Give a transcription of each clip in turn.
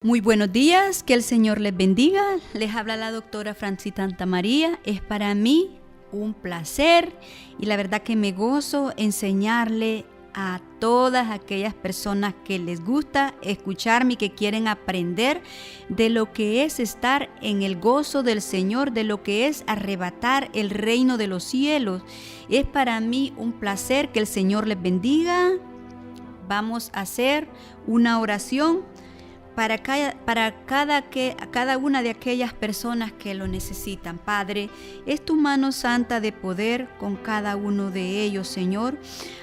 Muy buenos días, que el Señor les bendiga. Les habla la doctora Francita Santamaría. Es para mí un placer y la verdad que me gozo enseñarle a todas aquellas personas que les gusta escucharme y que quieren aprender de lo que es estar en el gozo del Señor, de lo que es arrebatar el reino de los cielos. Es para mí un placer, que el Señor les bendiga. Vamos a hacer una oración para cada una de aquellas personas que lo necesitan. Padre, es tu mano santa de poder con cada uno de ellos, Señor.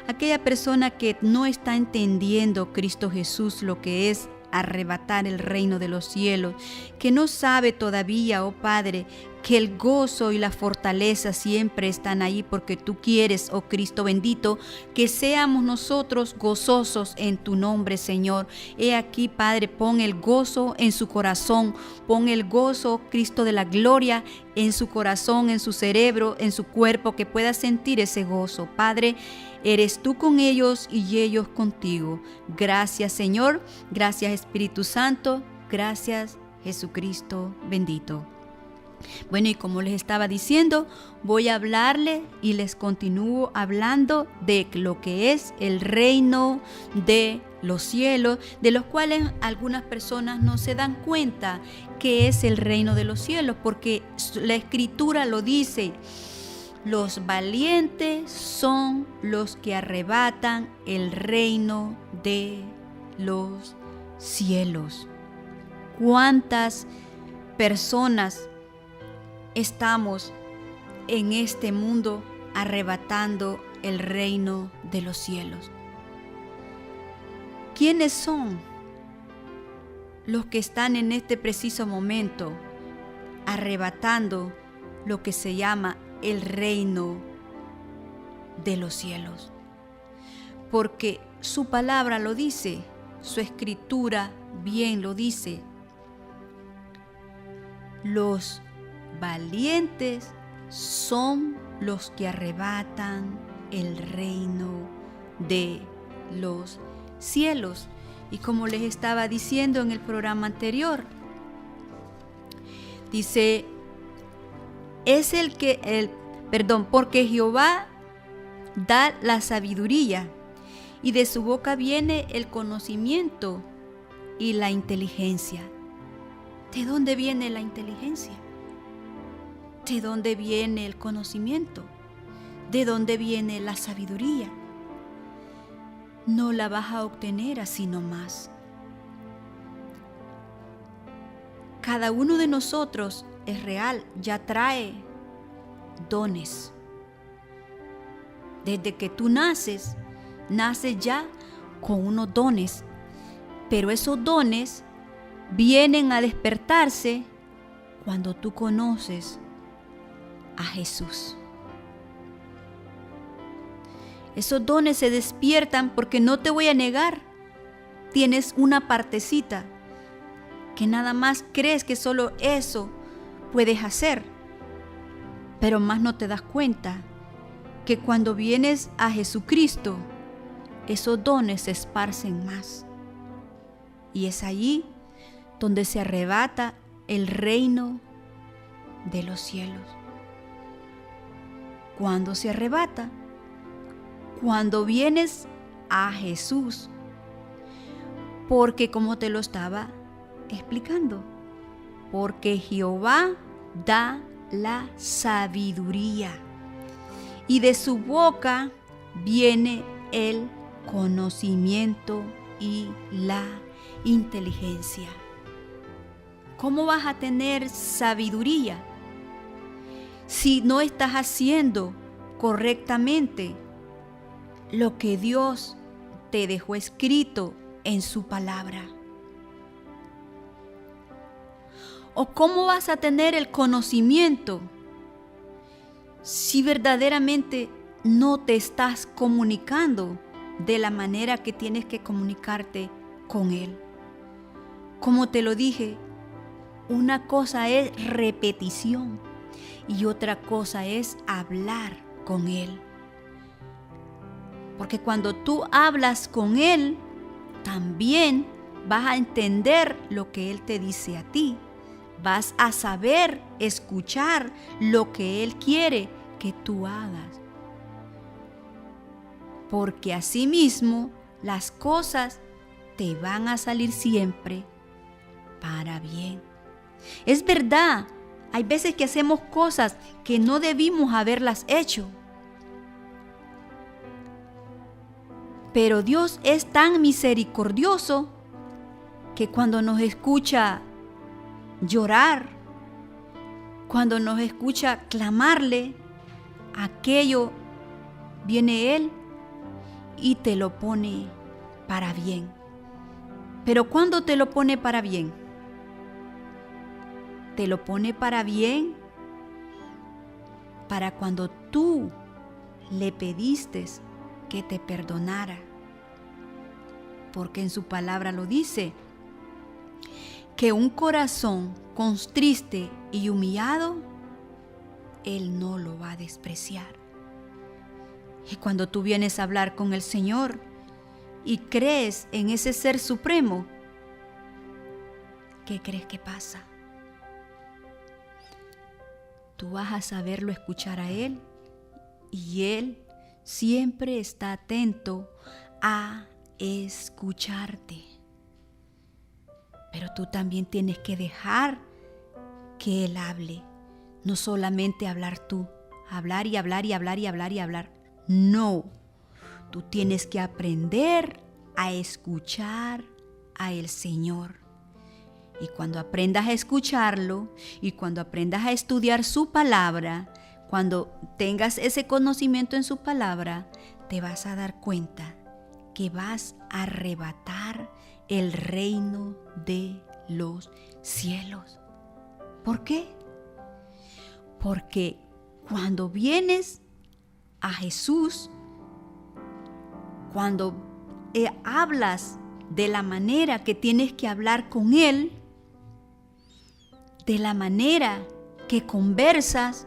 Aquella persona que no está entendiendo, Cristo Jesús, lo que es arrebatar el reino de los cielos, que no sabe todavía, oh Padre, que el gozo y la fortaleza siempre están ahí porque tú quieres, oh Cristo bendito, que seamos nosotros gozosos en tu nombre, Señor. He aquí, Padre, pon el gozo en su corazón, pon el gozo, Cristo de la gloria, en su corazón, en su cerebro, en su cuerpo, que pueda sentir ese gozo. Padre, eres tú con ellos y ellos contigo. Gracias, Señor. Gracias, Espíritu Santo. Gracias, Jesucristo bendito. Bueno, y como les estaba diciendo, voy a hablarle y les continúo hablando de lo que es el reino de los cielos, de los cuales algunas personas no se dan cuenta que es el reino de los cielos, porque la Escritura lo dice: los valientes son los que arrebatan el reino de los cielos. ¿Cuántas personas estamos en este mundo arrebatando el reino de los cielos? ¿Quiénes son los que están en este preciso momento arrebatando lo que se llama el reino de los cielos? Porque su palabra lo dice, su Escritura bien lo dice. Los valientes son los que arrebatan el reino de los cielos. Y como les estaba diciendo en el programa anterior, dice, porque Jehová da la sabiduría, y de su boca viene el conocimiento y la inteligencia. ¿De dónde viene la inteligencia? ¿De dónde viene el conocimiento? ¿De dónde viene la sabiduría? No la vas a obtener así nomás. Cada uno de nosotros es real, ya trae dones. Desde que tú naces ya con unos dones, pero esos dones vienen a despertarse cuando tú conoces a Jesús. Esos dones se despiertan porque, no te voy a negar, tienes una partecita que nada más crees que solo eso puedes hacer, pero más no te das cuenta que cuando vienes a Jesucristo, esos dones se esparcen más, y es allí donde se arrebata el reino de los cielos. ¿Cuándo se arrebata? Cuando vienes a Jesús, porque como te lo estaba explicando, porque Jehová da la sabiduría, y de su boca viene el conocimiento y la inteligencia. ¿Cómo vas a tener sabiduría si no estás haciendo correctamente lo que Dios te dejó escrito en su palabra? ¿O cómo vas a tener el conocimiento si verdaderamente no te estás comunicando de la manera que tienes que comunicarte con Él? Como te lo dije, una cosa es repetición y otra cosa es hablar con Él. Porque cuando tú hablas con Él, también vas a entender lo que Él te dice a ti. Vas a saber escuchar lo que Él quiere que tú hagas. Porque asimismo las cosas te van a salir siempre para bien. Es verdad, hay veces que hacemos cosas que no debimos haberlas hecho. Pero Dios es tan misericordioso que cuando nos escucha llorar, cuando nos escucha clamarle, aquello viene Él y te lo pone para bien. Pero ¿cuándo te lo pone para bien? Te lo pone para bien para cuando tú le pediste que te perdonara. Porque en su palabra lo dice, que un corazón contriste y humillado, Él no lo va a despreciar. Y cuando tú vienes a hablar con el Señor y crees en ese Ser Supremo, ¿qué crees que pasa? Tú vas a saberlo escuchar a Él y Él siempre está atento a escucharte. Pero tú también tienes que dejar que Él hable. No solamente hablar tú, hablar y hablar y hablar y hablar y hablar. No, tú tienes que aprender a escuchar al Señor. Y cuando aprendas a escucharlo y cuando aprendas a estudiar su palabra, cuando tengas ese conocimiento en su palabra, te vas a dar cuenta que vas a arrebatar el reino de los cielos. ¿Por qué? Porque cuando vienes a Jesús, cuando hablas de la manera que tienes que hablar con Él, de la manera que conversas,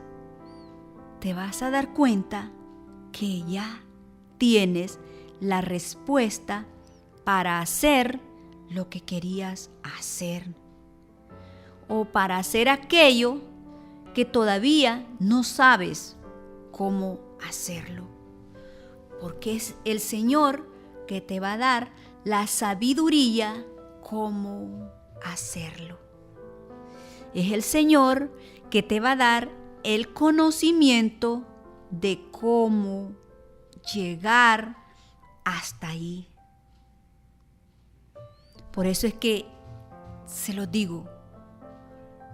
te vas a dar cuenta que ya tienes la respuesta para hacer lo que querías hacer o para hacer aquello que todavía no sabes cómo hacerlo, porque es el Señor que te va a dar la sabiduría cómo hacerlo. Es el Señor que te va a dar el conocimiento de cómo llegar hasta ahí. Por eso es que se los digo,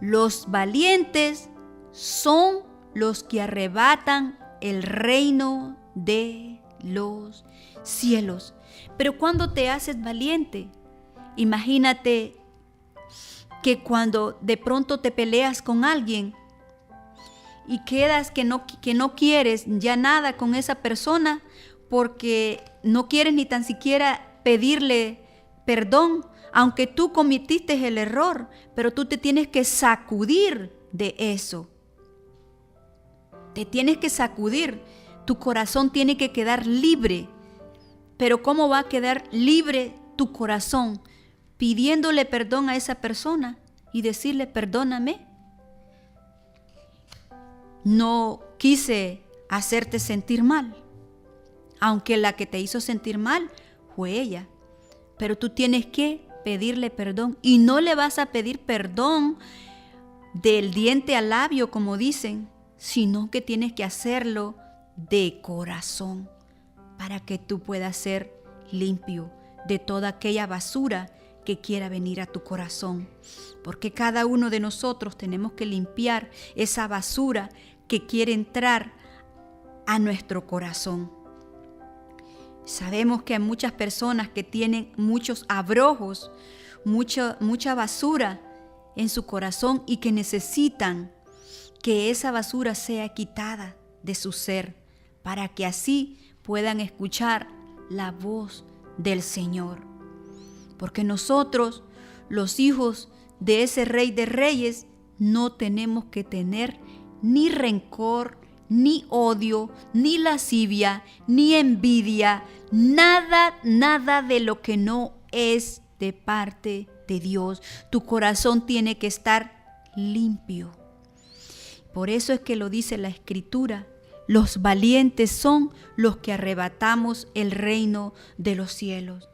los valientes son los que arrebatan el reino de los cielos. Pero cuando te haces valiente, imagínate que cuando de pronto te peleas con alguien y quedas que no quieres ya nada con esa persona porque no quieres ni tan siquiera pedirle perdón, aunque tú cometiste el error, pero tú te tienes que sacudir de eso. Te tienes que sacudir, tu corazón tiene que quedar libre. Pero ¿cómo va a quedar libre tu corazón? Pidiéndole perdón a esa persona y decirle perdóname. No quise hacerte sentir mal, aunque la que te hizo sentir mal fue ella. Pero tú tienes que pedirle perdón y no le vas a pedir perdón del diente al labio, como dicen, sino que tienes que hacerlo de corazón para que tú puedas ser limpio de toda aquella basura que quiera venir a tu corazón. Porque cada uno de nosotros tenemos que limpiar esa basura que quiere entrar a nuestro corazón. Sabemos que hay muchas personas que tienen muchos abrojos, mucha basura en su corazón y que necesitan que esa basura sea quitada de su ser para que así puedan escuchar la voz del Señor. Porque nosotros, los hijos de ese Rey de Reyes, no tenemos que tener ni rencor, ni odio, ni lascivia, ni envidia, nada de lo que no es de parte de Dios. Tu corazón tiene que estar limpio. Por eso es que lo dice la Escritura. Los valientes son los que arrebatamos el reino de los cielos.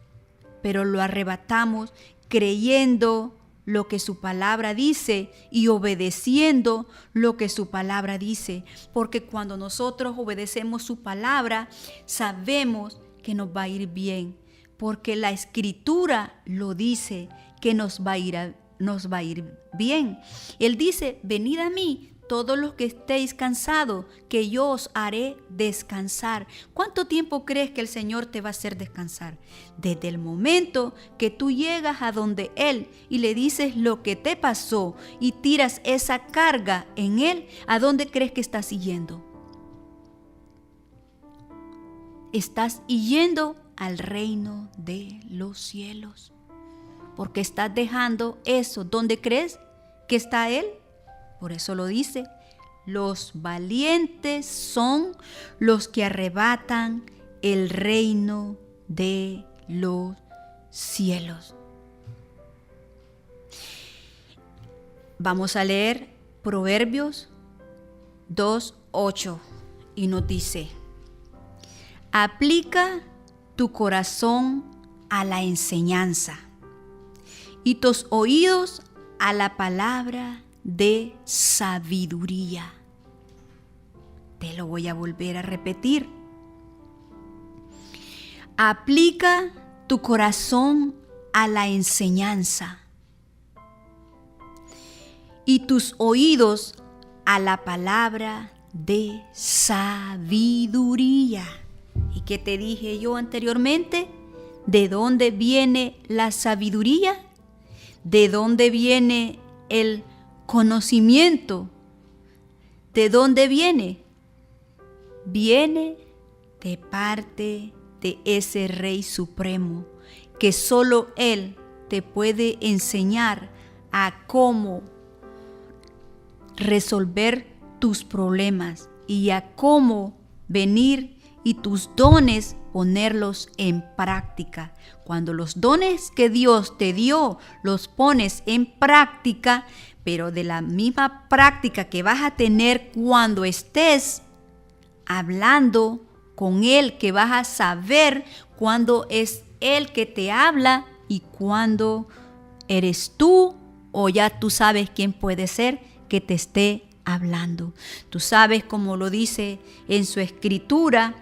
Pero lo arrebatamos creyendo lo que su palabra dice y obedeciendo lo que su palabra dice. Porque cuando nosotros obedecemos su palabra, sabemos que nos va a ir bien. Porque la Escritura lo dice, que nos va a ir bien. Él dice, venid a mí todos los que estéis cansados, que yo os haré descansar. ¿Cuánto tiempo crees que el Señor te va a hacer descansar? Desde el momento que tú llegas a donde Él y le dices lo que te pasó y tiras esa carga en Él, ¿a dónde crees que estás yendo? Estás yendo al reino de los cielos. Porque estás dejando eso. ¿Dónde crees que está Él? Por eso lo dice, los valientes son los que arrebatan el reino de los cielos. Vamos a leer Proverbios 2:8 y nos dice, aplica tu corazón a la enseñanza y tus oídos a la palabra de sabiduría. Te lo voy a volver a repetir. Aplica tu corazón a la enseñanza y tus oídos a la palabra de sabiduría. ¿Y qué te dije yo anteriormente? ¿De dónde viene la sabiduría? ¿De dónde viene el conocimiento? ¿De dónde viene? Viene de parte de ese Rey Supremo, que solo Él te puede enseñar a cómo resolver tus problemas y a cómo venir y tus dones ponerlos en práctica. Cuando los dones que Dios te dio los pones en práctica, pero de la misma práctica que vas a tener cuando estés hablando con Él, que vas a saber cuándo es Él que te habla y cuándo eres tú o ya tú sabes quién puede ser que te esté hablando. Tú sabes, como lo dice en su Escritura,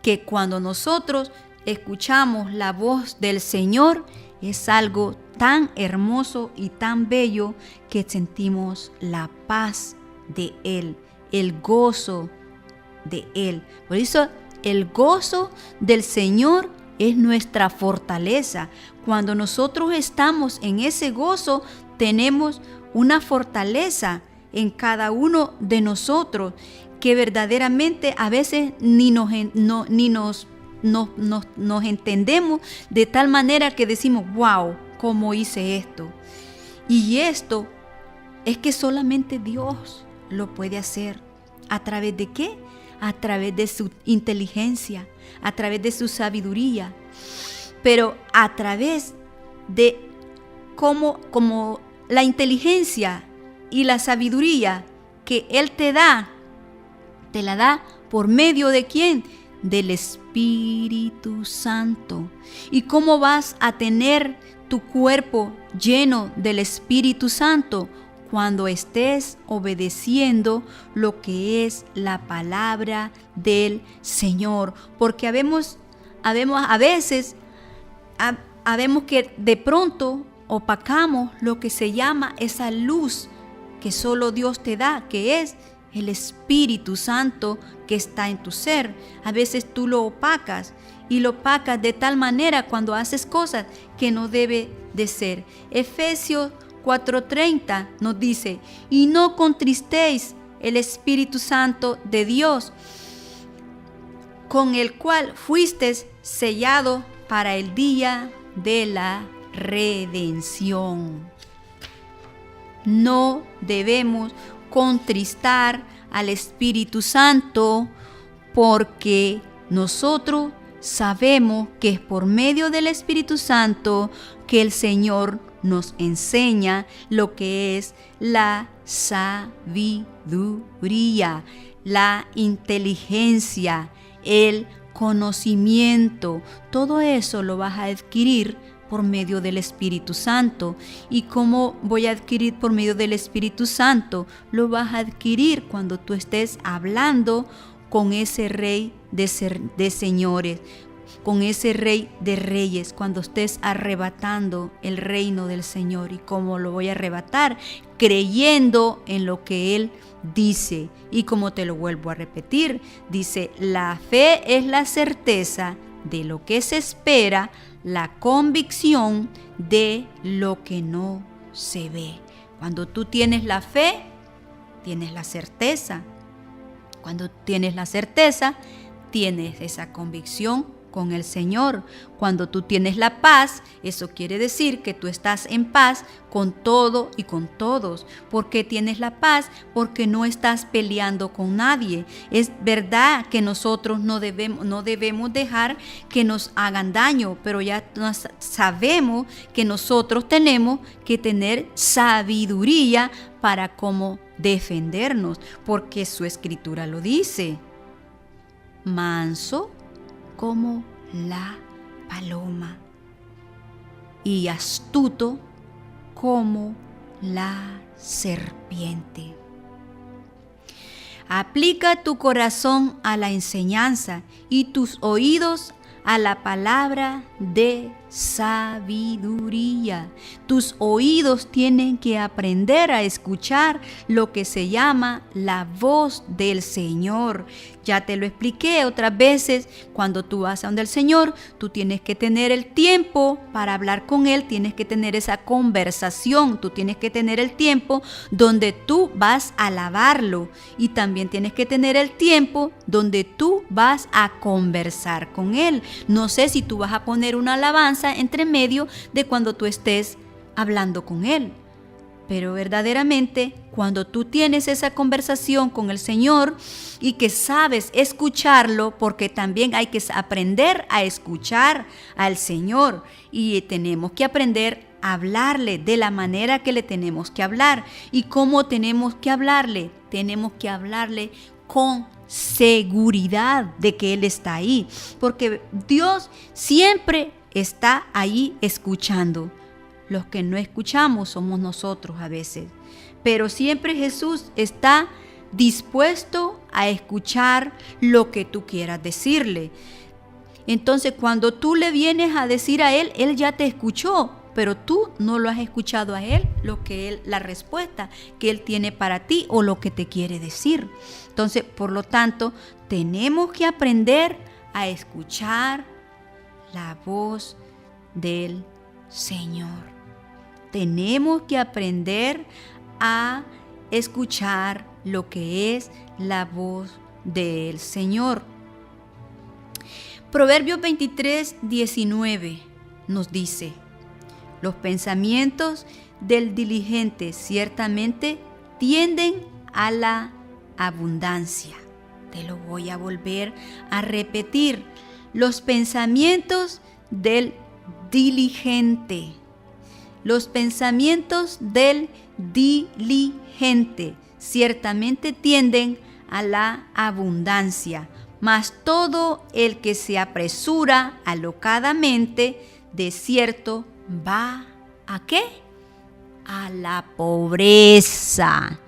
que cuando nosotros escuchamos la voz del Señor es algo tan hermoso y tan bello que sentimos la paz de Él, el gozo de Él. Por eso el gozo del Señor es nuestra fortaleza. Cuando nosotros estamos en ese gozo, tenemos una fortaleza en cada uno de nosotros que verdaderamente a veces ni nos entendemos, de tal manera que decimos, wow, ¿cómo hice esto? Y esto es que solamente Dios lo puede hacer. ¿A través de qué? A través de su inteligencia, a través de su sabiduría, pero a través de como la inteligencia y la sabiduría que Él te la da por medio de ¿quién? Del Espíritu Santo. ¿Y cómo vas a tener tu cuerpo lleno del Espíritu Santo? Cuando estés obedeciendo lo que es la palabra del Señor. Porque habemos que de pronto opacamos lo que se llama esa luz que solo Dios te da, que es el Espíritu Santo que está en tu ser. A veces tú lo opacas y lo opacas de tal manera cuando haces cosas que no debe de ser. Efesios 4:30 nos dice, y no contristéis el Espíritu Santo de Dios, con el cual fuisteis sellados para el día de la redención. No debemos contristar al Espíritu Santo porque nosotros sabemos que es por medio del Espíritu Santo que el Señor nos enseña lo que es la sabiduría, la inteligencia, el conocimiento. Todo eso lo vas a adquirir por medio del Espíritu Santo. ¿Y cómo voy a adquirir por medio del Espíritu Santo? Lo vas a adquirir cuando tú estés hablando con ese Rey de señores, con ese Rey de reyes, cuando estés arrebatando el reino del Señor. ¿Y cómo lo voy a arrebatar? Creyendo en lo que Él dice. Y como te lo vuelvo a repetir, dice, la fe es la certeza de lo que se espera, la convicción de lo que no se ve. Cuando tú tienes la fe, tienes la certeza. Cuando tienes la certeza, tienes esa convicción con el Señor. Cuando tú tienes la paz, eso quiere decir que tú estás en paz con todo y con todos. ¿Por qué tienes la paz? Porque no estás peleando con nadie. Es verdad que nosotros no debemos dejar que nos hagan daño, pero ya sabemos que nosotros tenemos que tener sabiduría para cómo defendernos, porque su escritura lo dice. Manso como la paloma y astuto como la serpiente. Aplica tu corazón a la enseñanza y tus oídos a la palabra de sabiduría. Tus oídos tienen que aprender a escuchar lo que se llama la voz del Señor. Ya te lo expliqué otras veces, cuando tú vas a donde el Señor, tú tienes que tener el tiempo para hablar con Él, tienes que tener esa conversación, tú tienes que tener el tiempo donde tú vas a alabarlo y también tienes que tener el tiempo donde tú vas a conversar con Él. No sé si tú vas a poner una alabanza entre medio de cuando tú estés hablando con Él. Pero verdaderamente, cuando tú tienes esa conversación con el Señor y que sabes escucharlo, porque también hay que aprender a escuchar al Señor y tenemos que aprender a hablarle de la manera que le tenemos que hablar. ¿Y cómo tenemos que hablarle? Tenemos que hablarle con seguridad de que Él está ahí, porque Dios siempre está ahí escuchando. Los que no escuchamos somos nosotros a veces, pero siempre Jesús está dispuesto a escuchar lo que tú quieras decirle. Entonces, cuando tú le vienes a decir a Él, Él ya te escuchó, pero tú no lo has escuchado a Él, la respuesta que Él tiene para ti o lo que te quiere decir. Entonces, por lo tanto, tenemos que aprender a escuchar la voz del Señor. Tenemos que aprender a escuchar lo que es la voz del Señor. Proverbios 23:19 nos dice: los pensamientos del diligente ciertamente tienden a la abundancia. Te lo voy a volver a repetir. Los pensamientos del diligente. Los pensamientos del diligente ciertamente tienden a la abundancia, mas todo el que se apresura alocadamente, de cierto va ¿a qué? A la pobreza.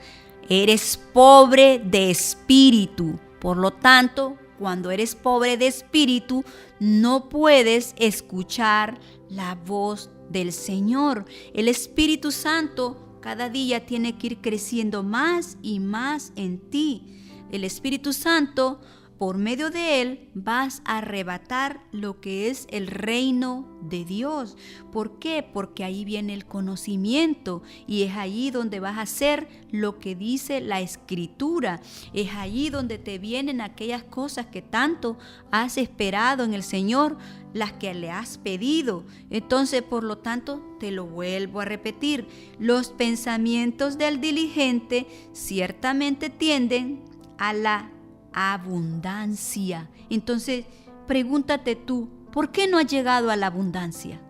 Eres pobre de espíritu, por lo tanto, cuando eres pobre de espíritu, no puedes escuchar la voz del Señor. El Espíritu Santo cada día tiene que ir creciendo más y más en ti. El Espíritu Santo, por medio de Él, vas a arrebatar lo que es el reino de Dios. ¿Por qué? Porque ahí viene el conocimiento y es ahí donde vas a hacer lo que dice la Escritura. Es ahí donde te vienen aquellas cosas que tanto has esperado en el Señor, las que le has pedido. Entonces, por lo tanto, te lo vuelvo a repetir. Los pensamientos del diligente ciertamente tienden a la abundancia. Entonces, pregúntate tú, ¿por qué no has llegado a la abundancia?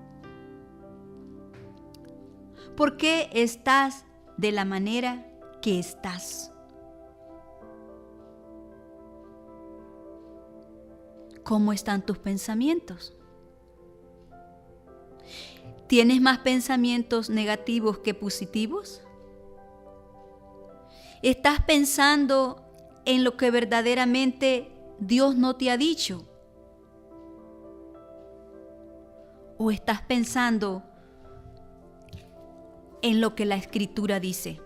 ¿Por qué estás de la manera que estás? ¿Cómo están tus pensamientos? ¿Tienes más pensamientos negativos que positivos? ¿Estás pensando en lo que verdaderamente Dios no te ha dicho? ¿O estás pensando en lo que la Escritura dice?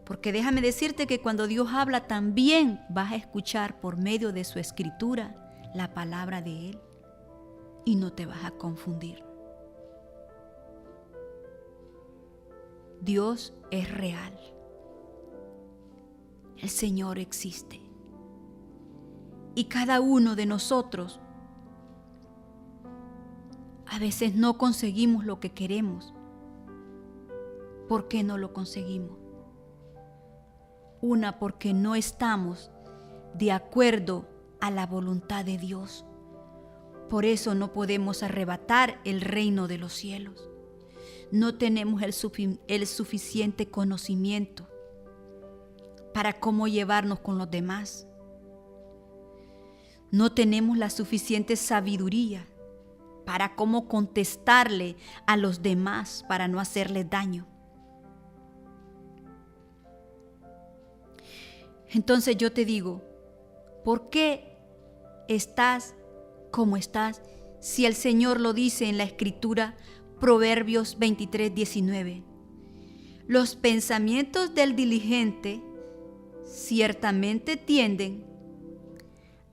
Porque déjame decirte que cuando Dios habla también vas a escuchar por medio de su Escritura la palabra de Él y no te vas a confundir. Dios es real. El Señor existe. Y cada uno de nosotros a veces no conseguimos lo que queremos. ¿Por qué no lo conseguimos? Una, porque no estamos de acuerdo a la voluntad de Dios. Por eso no podemos arrebatar el reino de los cielos. No tenemos el suficiente conocimiento para cómo llevarnos con los demás. No tenemos la suficiente sabiduría para cómo contestarle a los demás para no hacerles daño. Entonces yo te digo, ¿por qué estás como estás si el Señor lo dice en la Escritura, Proverbios 23:19? Los pensamientos del diligente ciertamente tienden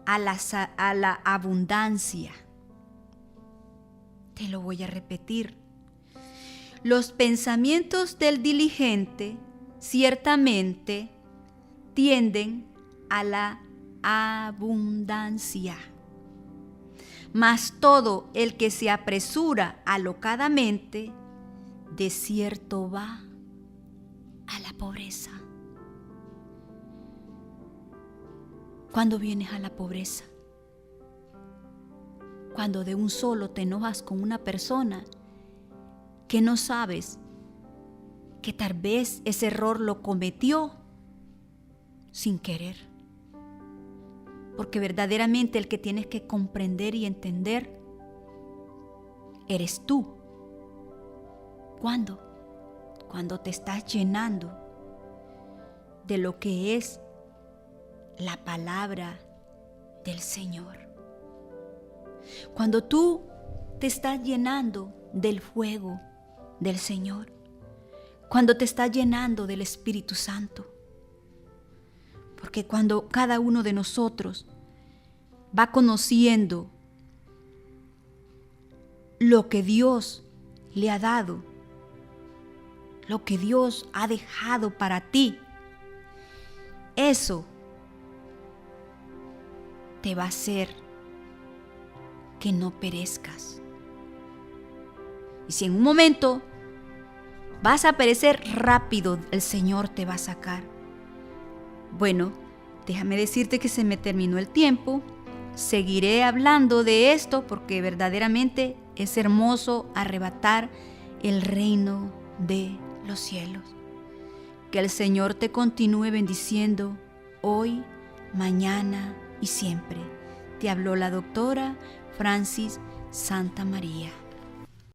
a la abundancia. Te lo voy a repetir. Los pensamientos del diligente ciertamente tienden a la abundancia. Mas todo el que se apresura alocadamente, de cierto va a la pobreza. ¿Cuándo vienes a la pobreza? Cuando de un solo te enojas con una persona que no sabes que tal vez ese error lo cometió sin querer. Porque verdaderamente el que tienes que comprender y entender eres tú. ¿Cuándo? Cuando te estás llenando de lo que es la palabra del Señor. Cuando tú te estás llenando del fuego del Señor. Cuando te estás llenando del Espíritu Santo. Porque cuando cada uno de nosotros va conociendo lo que Dios le ha dado, lo que Dios ha dejado para ti, eso te va a hacer que no perezcas. Y si en un momento vas a perecer, rápido el Señor te va a sacar. Bueno, déjame decirte que se me terminó el tiempo. Seguiré hablando de esto porque verdaderamente es hermoso arrebatar el reino de los cielos. Que el Señor te continúe bendiciendo hoy, mañana y siempre. Te habló la doctora Francis Santamaría.